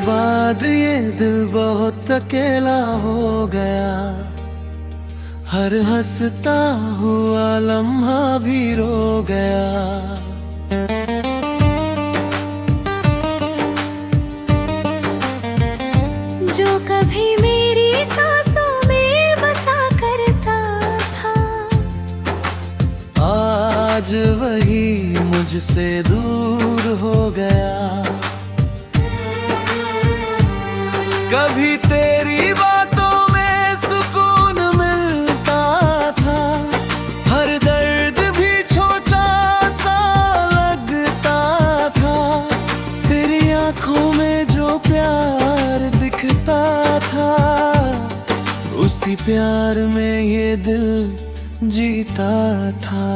बाद ये दिल बहुत अकेला हो गया। हर हंसता हुआ लम्हा भी रो गया। जो कभी मेरी सांसों में बसा करता था, आज वही मुझसे दूर हो गया। कभी तेरी बातों में सुकून मिलता था, हर दर्द भी छोटा सा लगता था। तेरी आंखों में जो प्यार दिखता था, उसी प्यार में ये दिल जीता था।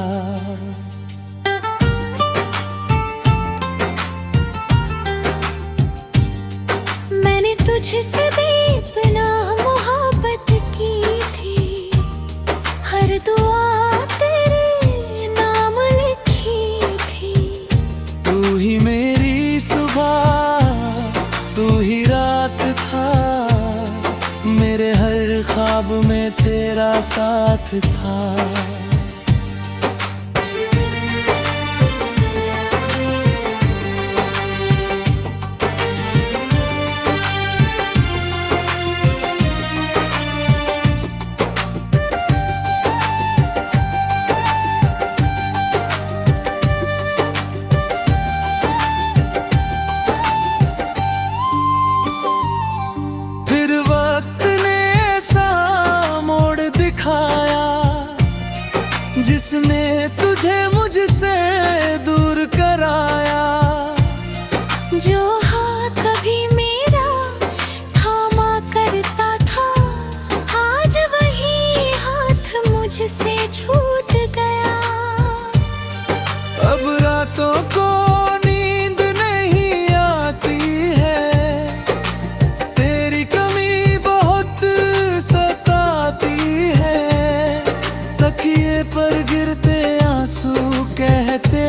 तुझसे बेपनाह मोहब्बत की थी, हर दुआ तेरे नाम लिखी थी। तू ही मेरी सुबह, तू ही रात था, मेरे हर ख्वाब में तेरा साथ था। जिसने तुझे मुझसे दूर कराया, जो हाथ कभी मेरा थामा करता था, आज वही हाथ मुझसे छूट गया। अब रातों को नींद नहीं आती है, तेरी कमी बहुत सताती है। तकिए पर गिरते आंसू कहते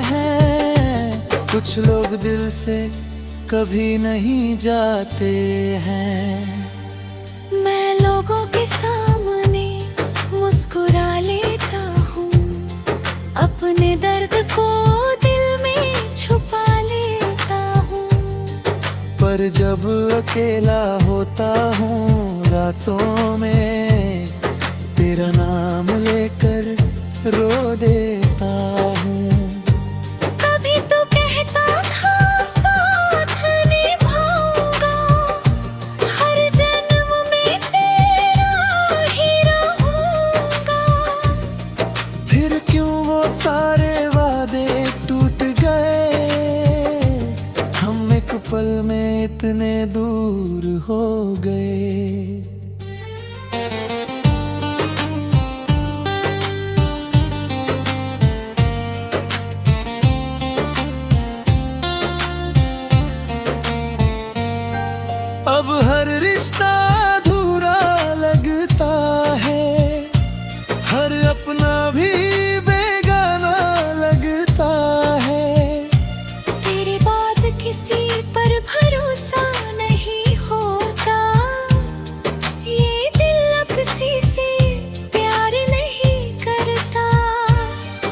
हैं, कुछ लोग दिल से कभी नहीं जाते हैं। मैं लोगों के सामने मुस्कुरा लेता हूँ, अपने दर्द को दिल में छुपा लेता हूँ। पर जब अकेला होता हूँ रातों में, तेरा नाम लेकर रो देता हूँ। कभी तो कहता था साथ निभाऊंगा, हर जन्म में तेरा ही रहूंगा। फिर क्यों वो सारे वादे टूट गए, हम एक पल में इतने दूर हो गए। अब हर रिश्ता अधूरा लगता है, हर अपना भी बेगाना लगता है। तेरे बाद किसी पर भरोसा नहीं होता, ये दिल अब किसी से प्यार नहीं करता।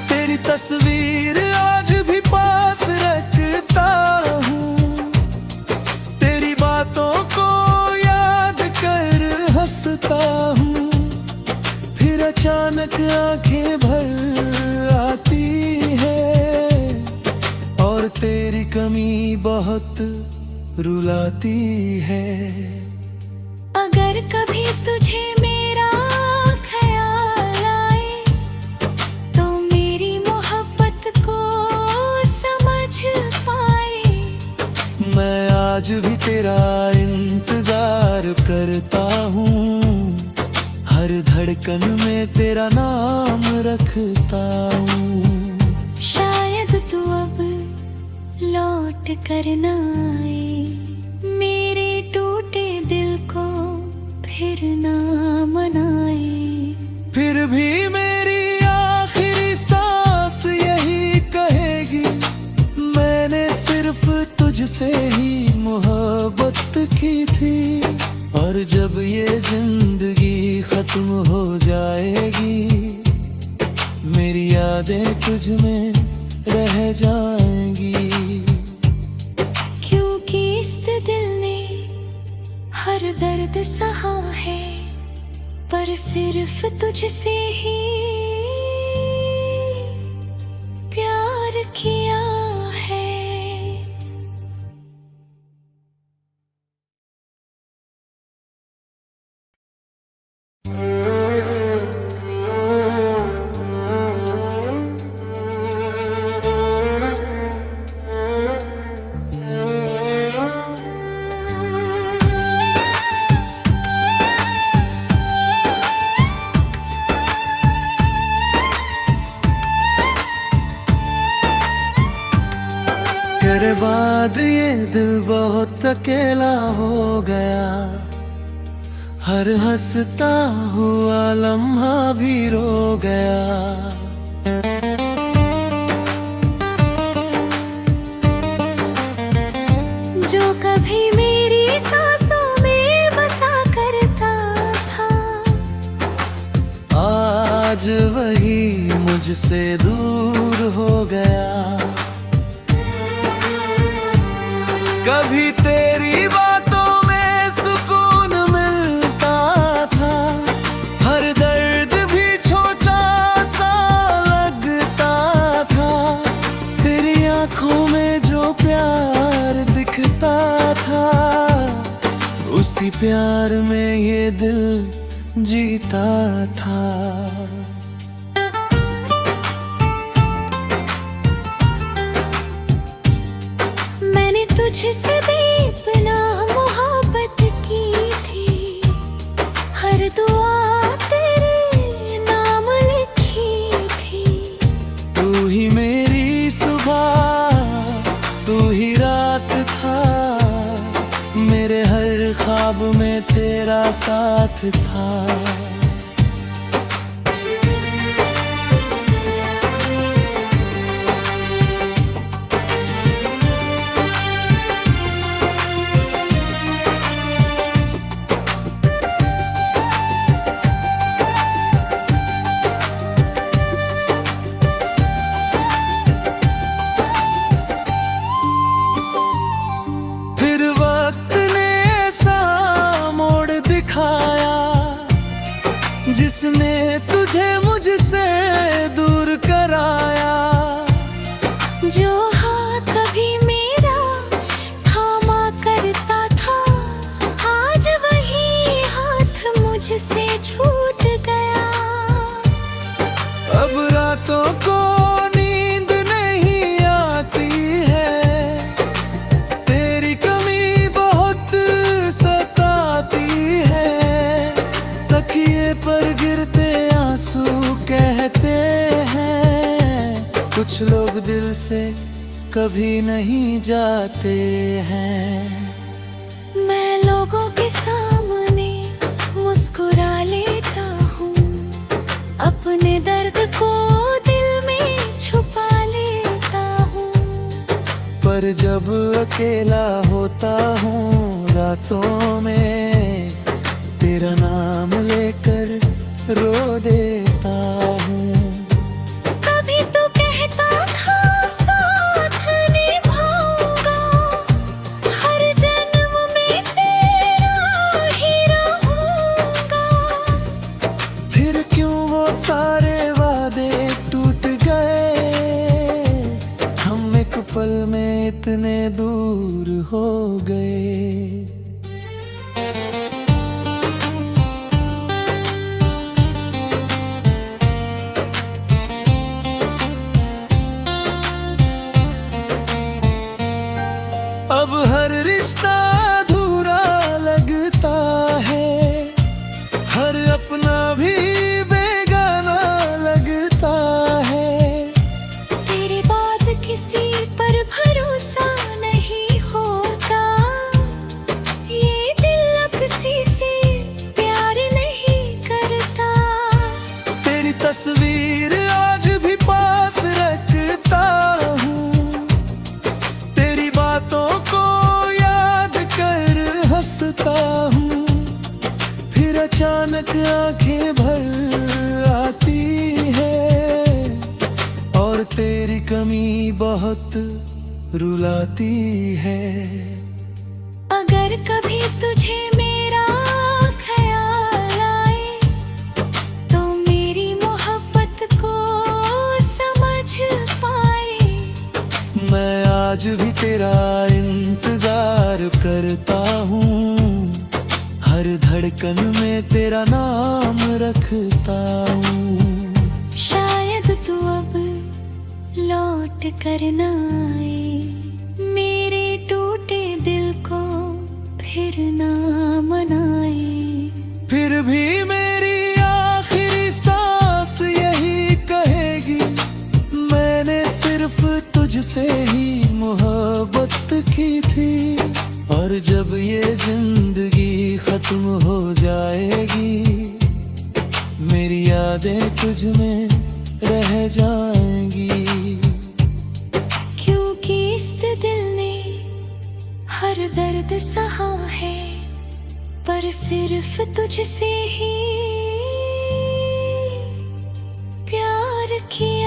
तेरी तस्वीर आज भी पास रखता हूँ, तेरी बातों को याद कर हंसता हूँ। फिर अचानक आंखें भर आती है, और तेरी कमी बहुत रुलाती है। अगर कभी तुझे मेरा ख्याल आए, तो मेरी मोहब्बत को समझ पाए। मैं आज भी तेरा इंतजार करता हूँ, हर धड़कन में तेरा नाम रखता हूँ। शायद तू अब लौट कर न आए, मेरे टूटे दिल को फिर ना मनाए। फिर भी मेरी आखिरी सांस यही कहेगी, मैंने सिर्फ तुझसे ही मोहब्बत आएगी, मेरी यादें तुझ में रह जाएंगी। क्योंकि इस दिल ने हर दर्द सहा है, पर सिर्फ तुझसे ही प्यार किया है। तेरे बाद ये दिल बहुत अकेला हो गया, हर हंसता हुआ लम्हा भी रो गया। जो कभी मेरी सांसों में बसा करता था, आज वही मुझसे दूर हो गया। कभी तेरी बातों में सुकून मिलता था, हर दर्द भी छोटा सा लगता था। तेरी आंखों में जो प्यार दिखता था, उसी प्यार में ये दिल जीता था। तुझसे बेपनाह मोहब्बत की थी, हर दुआ तेरे नाम लिखी थी। तू ही मेरी सुबह, तू ही रात था, मेरे हर ख्वाब में तेरा साथ था। जिसने तुझे मुझसे दूर कराया, जो हाथ कभी मेरा थामा करता था, आज वही हाथ मुझसे छूट गया। अब रातों को नींद नहीं आती है, तेरी कमी बहुत सताती है। तकिए पर गिरते आंसू कहते हैं, कुछ लोग दिल से कभी नहीं जाते हैं। मैं लोगों के सामने मुस्कुरा लेता हूँ, अपने दर्द को दिल में छुपा लेता हूँ। पर जब अकेला होता हूँ रातों में, तेरा नाम लेकर रो देता हूँ। कभी तो कहता था साथ निभाऊंगा, हर जन्म में तेरा ही रहूंगा। फिर क्यों वो सारे वादे टूट गए, हम एक पल में इतने दूर हो गए। अब हर रिश्ता अधूरा लगता है, हर अपना भी बेगाना लगता है। तेरे बाद किसी पर भरोसा नहीं होता, ये दिल अब किसी से प्यार नहीं करता। तेरी तस्वीर आज भी पास रखता हूँ, तेरी बातों को याद कर हंसता हूँ। फिर अचानक आंखें भर बहुत रुलाती है। अगर कभी तुझे मेरा ख्याल आए तो मेरी मोहब्बत को समझ पाए। मैं आज भी तेरा इंतजार करता हूँ, हर धड़कन में तेरा नाम रखता हूँ। शायद तू अब लौट कर ना आए, मेरे टूटे दिल को फिर ना मनाए। फिर भी मेरी आखिरी सांस यही कहेगी, मैंने सिर्फ तुझसे ही मोहब्बत की थी। और जब ये जिंदगी खत्म हो जाएगी, मेरी यादें तुझ में रह जाएंगी। क्योंकि इस दिल ने हर दर्द सहा है, पर सिर्फ तुझसे ही प्यार किया।